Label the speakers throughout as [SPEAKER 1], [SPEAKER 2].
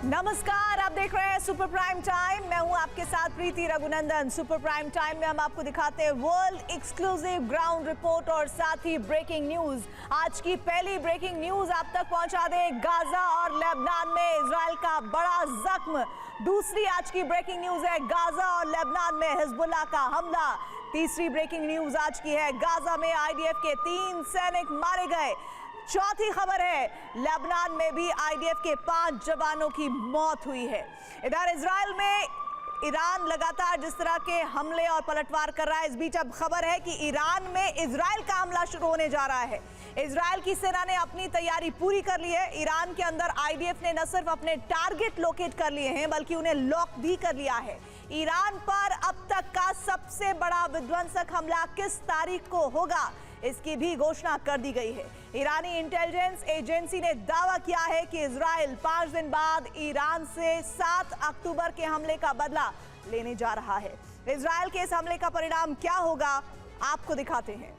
[SPEAKER 1] नमस्कार, आप देख रहे हैं सुपर प्राइम टाइम। मैं हूं आपके साथ प्रीति रघुनंदन। सुपर प्राइम टाइम में हम आपको दिखाते हैं वर्ल्ड एक्सक्लूसिव ग्राउंड रिपोर्ट और साथ ही ब्रेकिंग न्यूज। आज की पहली ब्रेकिंग न्यूज आप तक पहुंचा दें, गाजा और लेबनान में इजराइल का बड़ा जख्म। दूसरी आज की ब्रेकिंग न्यूज है गाजा और लेबनान में हिजबुल्लाह का हमला। तीसरी ब्रेकिंग न्यूज आज की है गाजा में आईडीएफ के 3 सैनिक मारे गए। चौथी खबर है लेबनान में भी आईडीएफ के 5 जवानों की मौत हुई है। इधर इजराइल में ईरान लगातार जिस तरह के हमले और पलटवार कर रहा है, इस बीच अब खबर है कि ईरान में इजराइल का हमला शुरू होने जा रहा है। इजराइल की सेना ने अपनी तैयारी पूरी कर ली है। ईरान के अंदर आईडीएफ ने न सिर्फ अपने टारगेट लोकेट कर लिए हैं बल्कि उन्हें लॉक भी कर लिया है। ईरान पर अब तक का सबसे बड़ा विध्वंसक हमला किस तारीख को होगा, इसकी भी घोषणा कर दी गई है। ईरानी इंटेलिजेंस एजेंसी ने दावा किया है कि इजराइल 5 दिन बाद ईरान से 7 अक्टूबर के हमले का बदला लेने जा रहा है। इजराइल के इस हमले का परिणाम क्या होगा, आपको दिखाते हैं।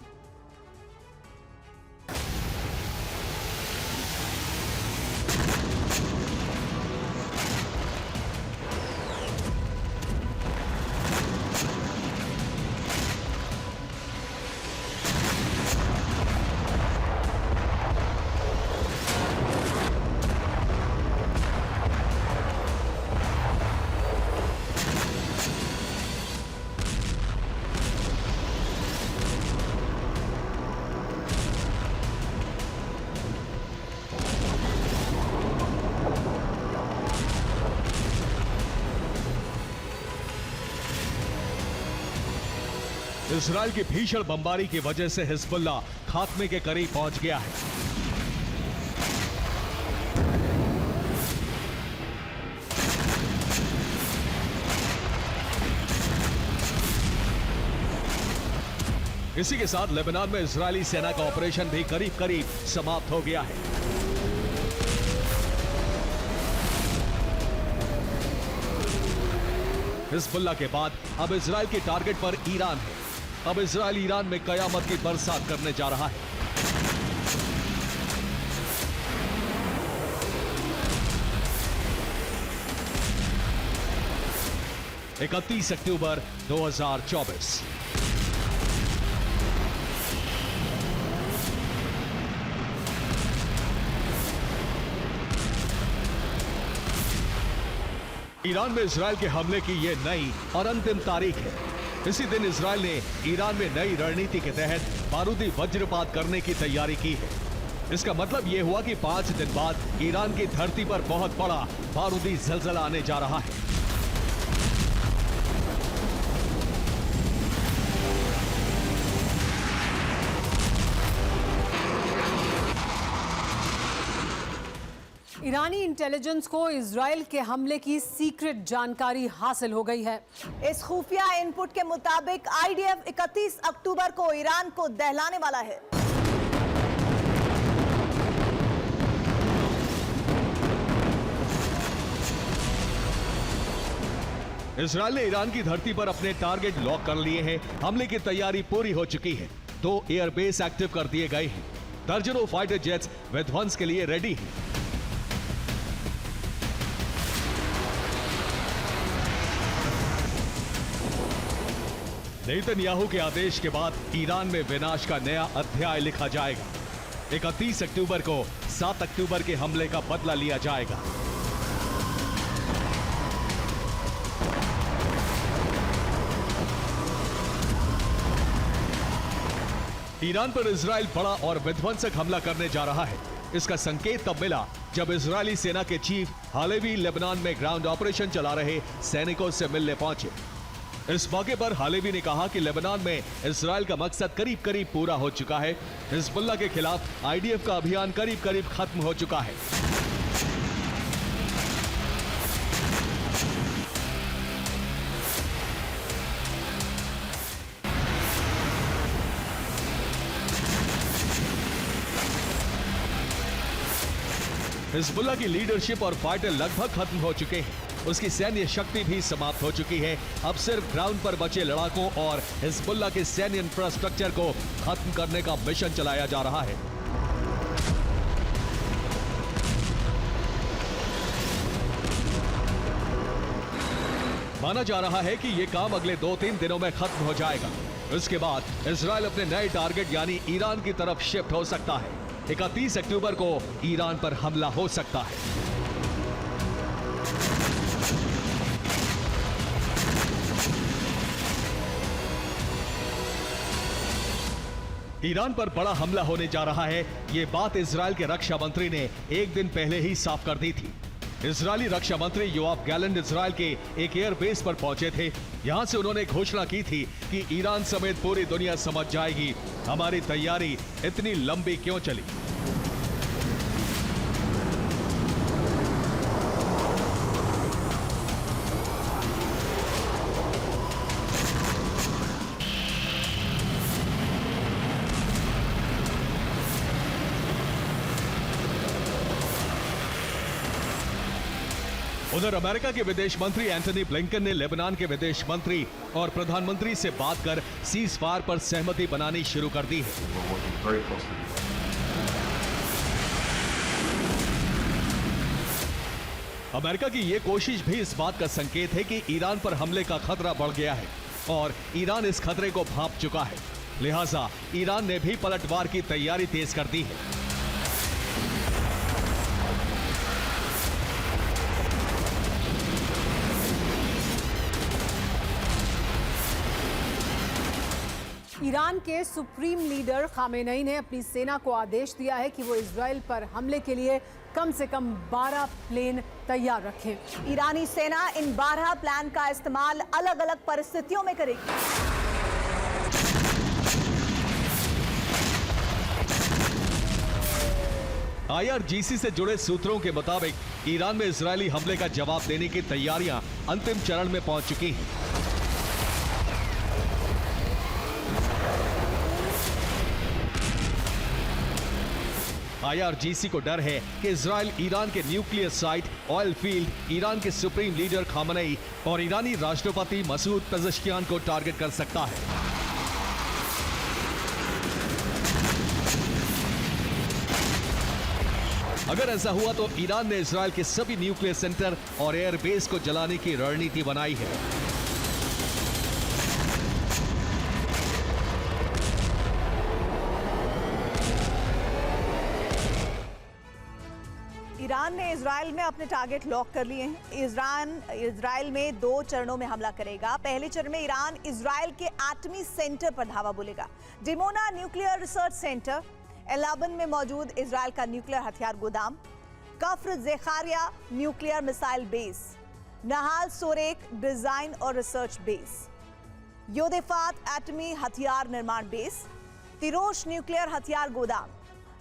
[SPEAKER 2] इजराइल की भीषण बमबारी की वजह से हिजबुल्लाह खात्मे के करीब पहुंच गया है। इसी के साथ लेबनान में इजरायली सेना का ऑपरेशन भी करीब करीब समाप्त हो गया है। हिजबुल्लाह के बाद अब इजराइल के टारगेट पर ईरान है। अब इजराइल ईरान में कयामत की बरसात करने जा रहा है। – 31 अक्टूबर 2024। ईरान में इजराइल के हमले की यह नई और अंतिम तारीख है। इसी दिन इजराइल ने ईरान में नई रणनीति के तहत बारूदी वज्रपात करने की तैयारी की है। इसका मतलब यह हुआ कि 5 दिन बाद ईरान की धरती पर बहुत बड़ा बारूदी ज़लज़ला आने जा रहा है।
[SPEAKER 3] ईरानी इंटेलिजेंस को इजराइल के हमले की सीक्रेट जानकारी हासिल हो गई है।
[SPEAKER 1] इस खुफिया इनपुट के मुताबिक आईडीएफ 31 अक्टूबर को ईरान को दहलाने वाला है।
[SPEAKER 2] इजराइल ने ईरान की धरती पर अपने टारगेट लॉक कर लिए हैं। हमले की तैयारी पूरी हो चुकी है। 2 एयरबेस एक्टिव कर दिए गए हैं। दर्जनों फाइटर जेट्स विध्वंस के लिए रेडी हैं। नेतन्याहू के आदेश के बाद ईरान में विनाश का नया अध्याय लिखा जाएगा। 31 अक्टूबर को 7 अक्टूबर के हमले का बदला लिया जाएगा। ईरान पर इजराइल बड़ा और विध्वंसक हमला करने जा रहा है। इसका संकेत तब मिला जब इजरायली सेना के चीफ हालेवी लेबनान में ग्राउंड ऑपरेशन चला रहे सैनिकों से मिलने पहुंचे। इस मौके पर हालेवी ने कहा कि लेबनान में इजराइल का मकसद करीब करीब पूरा हो चुका है। हिजबुल्लाह के खिलाफ आईडीएफ का अभियान करीब करीब खत्म हो चुका है। हिजबुल्लाह की लीडरशिप और फाइटर लगभग खत्म हो चुके हैं। उसकी सैन्य शक्ति भी समाप्त हो चुकी है। अब सिर्फ ग्राउंड पर बचे लड़ाकों और हिजबुल्लाह के सैन्य इंफ्रास्ट्रक्चर को खत्म करने का मिशन चलाया जा रहा है। माना जा रहा है कि ये काम अगले 2-3 दिनों में खत्म हो जाएगा। इसके बाद इजराइल अपने नए टारगेट यानी ईरान की तरफ शिफ्ट हो सकता है। 31 अक्टूबर को ईरान पर हमला हो सकता है। ईरान पर बड़ा हमला होने जा रहा है, ये बात इजराइल के रक्षा मंत्री ने एक दिन पहले ही साफ कर दी थी। इजरायली रक्षा मंत्री योआव गैलेंट इजराइल के एक एयरबेस पर पहुंचे थे। यहां से उन्होंने घोषणा की थी कि ईरान समेत पूरी दुनिया समझ जाएगी हमारी तैयारी इतनी लंबी क्यों चली। उधर अमेरिका के विदेश मंत्री एंटनी ब्लिंकन ने लेबनान के विदेश मंत्री और प्रधानमंत्री से बात कर सीज फायर पर सहमति बनानी शुरू कर दी है। अमेरिका की यह कोशिश भी इस बात का संकेत है कि ईरान पर हमले का खतरा बढ़ गया है और ईरान इस खतरे को भांप चुका है। लिहाजा ईरान ने भी पलटवार की तैयारी तेज कर दी है।
[SPEAKER 3] ईरान के सुप्रीम लीडर खामेनेई ने अपनी सेना को आदेश दिया है कि वो इजराइल पर हमले के लिए कम से कम 12 प्लेन तैयार रखें।
[SPEAKER 1] ईरानी सेना इन 12 प्लान का इस्तेमाल अलग अलग परिस्थितियों में करेगी।
[SPEAKER 2] IRGC से जुड़े सूत्रों के मुताबिक ईरान में इजरायली हमले का जवाब देने की तैयारियां अंतिम चरण में पहुंच चुकी हैं। IRGC को डर है कि इजराइल ईरान के nuclear site, oil field, Iran के सुप्रीम लीडर खामेनेई और ईरानी राष्ट्रपति मसूद पेजेश्कियान को टारगेट कर सकता है। अगर ऐसा हुआ तो ईरान ने इजराइल के सभी न्यूक्लियर सेंटर और एयरबेस को जलाने की रणनीति बनाई है।
[SPEAKER 1] ईरान ने इजराइल में अपने टारगेट लॉक कर लिए हैं। इजराइल में 2 चरणों में हमला करेगा। पहले चरण में ईरान इजराइल के एटमी सेंटर पर धावा बोलेगा। डिमोना न्यूक्लियर रिसर्च सेंटर, एलाबन में मौजूद इजराइल का न्यूक्लियर हथियार गोदाम, कफ्र ज़ेखारिया nuclear missile base, नहाल psoric design और रिसर्च बेस, योदेफात एटमी हथियार निर्माण बेस, तिरोश न्यूक्लियर हथियार गोदाम,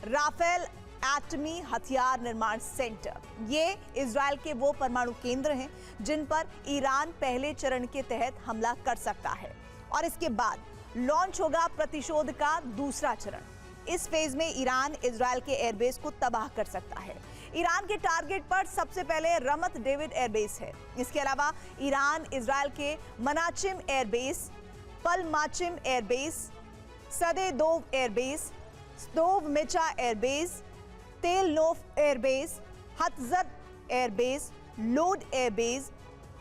[SPEAKER 1] राफेल एटमी हथियार निर्माण सेंटर। ये इजराइल के वो परमाणु केंद्र हैं जिन पर ईरान पहले चरण के तहत हमला कर सकता है और इसके बाद लॉन्च होगा प्रतिशोध का दूसरा चरण। इस फेज में ईरान इजराइल के एयरबेस को तबाह कर सकता है। ईरान के टारगेट पर सबसे पहले रमत डेविड एयरबेस है। इसके अलावा ईरान इजराइल के मनाचिम airbase, Palmachim airbase, Sde Dov airbase, स्टोव मिचा एयरबेस, तेल नोफ एयरबेस, हतजद airbase, Lod airbase,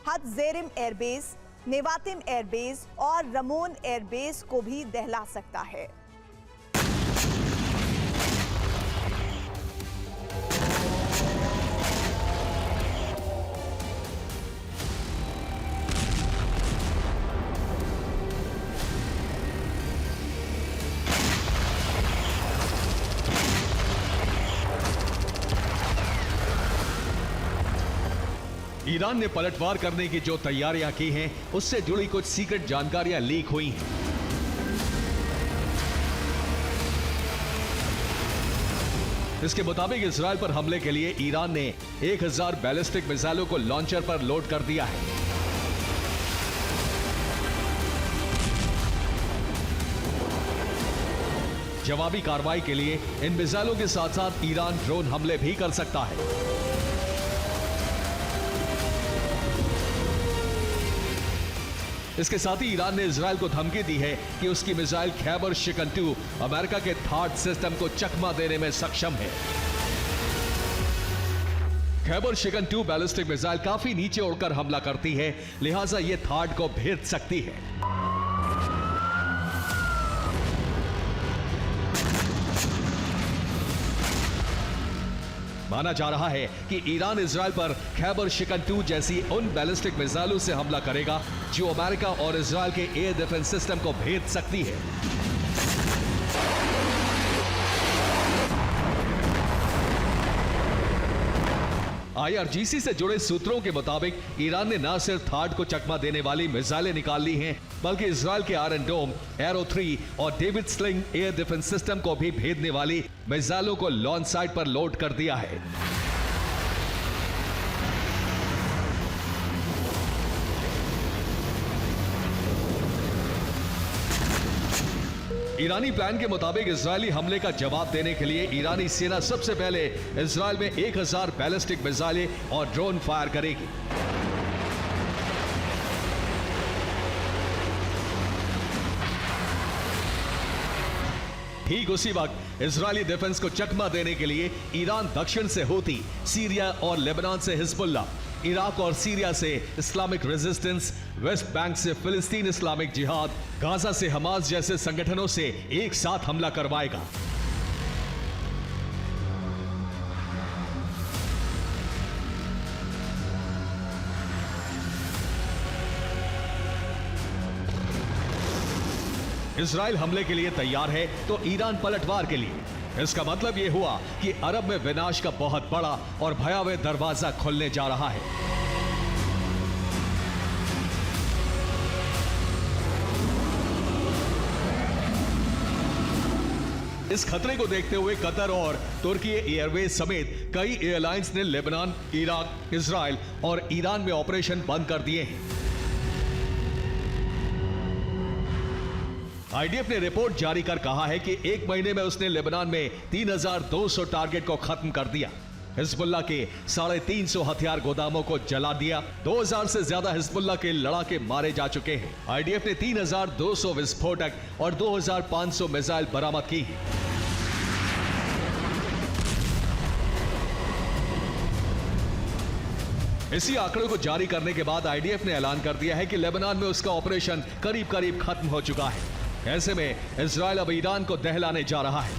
[SPEAKER 1] Hatzerim airbase, Nevatim airbase और रमोन एयरबेस को भी दहला सकता है।
[SPEAKER 2] ईरान ने पलटवार करने की जो तैयारियां की हैं, उससे जुड़ी कुछ सीक्रेट जानकारियां लीक हुई हैं। इसके मुताबिक इजराइल पर हमले के लिए ईरान ने 1000 बैलिस्टिक मिसाइलों को लॉन्चर पर लोड कर दिया है। जवाबी कार्रवाई के लिए इन मिसाइलों के साथ साथ ईरान ड्रोन हमले भी कर सकता है। इसके साथ ही ईरान ने इजराइल को धमकी दी है कि उसकी मिसाइल खैबर शिकन 2 अमेरिका के थार्ड सिस्टम को चकमा देने में सक्षम है। खैबर शिकन 2 बैलिस्टिक मिसाइल काफी नीचे उड़कर हमला करती है, लिहाजा ये थाड को भेद सकती है। माना जा रहा है कि ईरान इजराइल पर खैबर शिकन 2 जैसी उन बैलिस्टिक मिसाइलों से हमला करेगा जो अमेरिका और इजराइल के एयर डिफेंस सिस्टम को भेद सकती है। IRGC से जुड़े सूत्रों के मुताबिक ईरान ने न सिर्फ थाड को चकमा देने वाली मिसाइलें निकाल ली हैं, बल्कि इजराइल के आयरन डोम, एरो 3 और David sling air defence system को भी भेदने वाली मिसाइलों को लॉन्च साइट पर लोड कर दिया है। ईरानी प्लान के मुताबिक इजरायली हमले का जवाब देने के लिए ईरानी सेना सबसे पहले इजराइल में 1000 बैलिस्टिक मिसाइलें और ड्रोन फायर करेगी। ठीक उसी वक्त इजरायली डिफेंस को चकमा देने के लिए ईरान दक्षिण से हूती, सीरिया और लेबनान से हिजबुल्लाह, इराक और सीरिया से इस्लामिक रेजिस्टेंस, वेस्ट बैंक से फिलिस्तीन इस्लामिक जिहाद, गाजा से हमास जैसे संगठनों से एक साथ हमला करवाएगा। इजराइल हमले के लिए तैयार है तो ईरान पलटवार के लिए। इसका मतलब यह हुआ कि अरब में विनाश का बहुत बड़ा और भयावह दरवाजा खुलने जा रहा है। इस खतरे को देखते हुए कतर और तुर्की एयरवेज समेत कई एयरलाइंस ने लेबनान, इराक, इजराइल और ईरान में ऑपरेशन बंद कर दिए हैं। आईडीएफ ने रिपोर्ट जारी कर कहा है कि एक महीने में उसने लेबनान में 3200 टारगेट को खत्म कर दिया, हिजबुल्लाह के 350 हथियार गोदामों को जला दिया, 2000 से ज्यादा हिजबुल्लाह के लड़ाके मारे जा चुके हैं। आईडीएफ ने 3200 विस्फोटक और 2500 मिसाइल बरामद की है। इसी आंकड़ों को जारी करने के बाद आईडीएफ ने ऐलान कर दिया है कि लेबनान में उसका ऑपरेशन करीब करीब खत्म हो चुका है। ऐसे में इजराइल अब ईरान को दहलाने जा रहा है।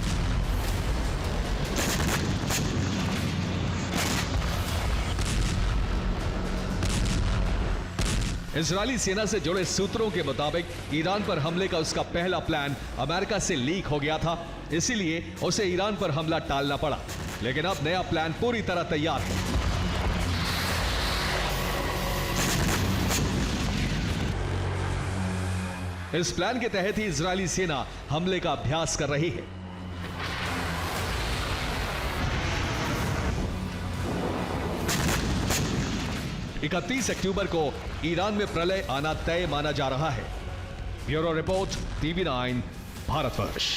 [SPEAKER 2] इजरायली सेना से जुड़े सूत्रों के मुताबिक ईरान पर हमले का उसका पहला प्लान अमेरिका से लीक हो गया था, इसीलिए उसे ईरान पर हमला टालना पड़ा। लेकिन अब नया प्लान पूरी तरह तैयार है। इस प्लान के तहत ही इजरायली सेना हमले का अभ्यास कर रही है। इकतीस अक्टूबर को ईरान में प्रलय आना तय माना जा रहा है। Bureau report, TV9, Bharatvarsh.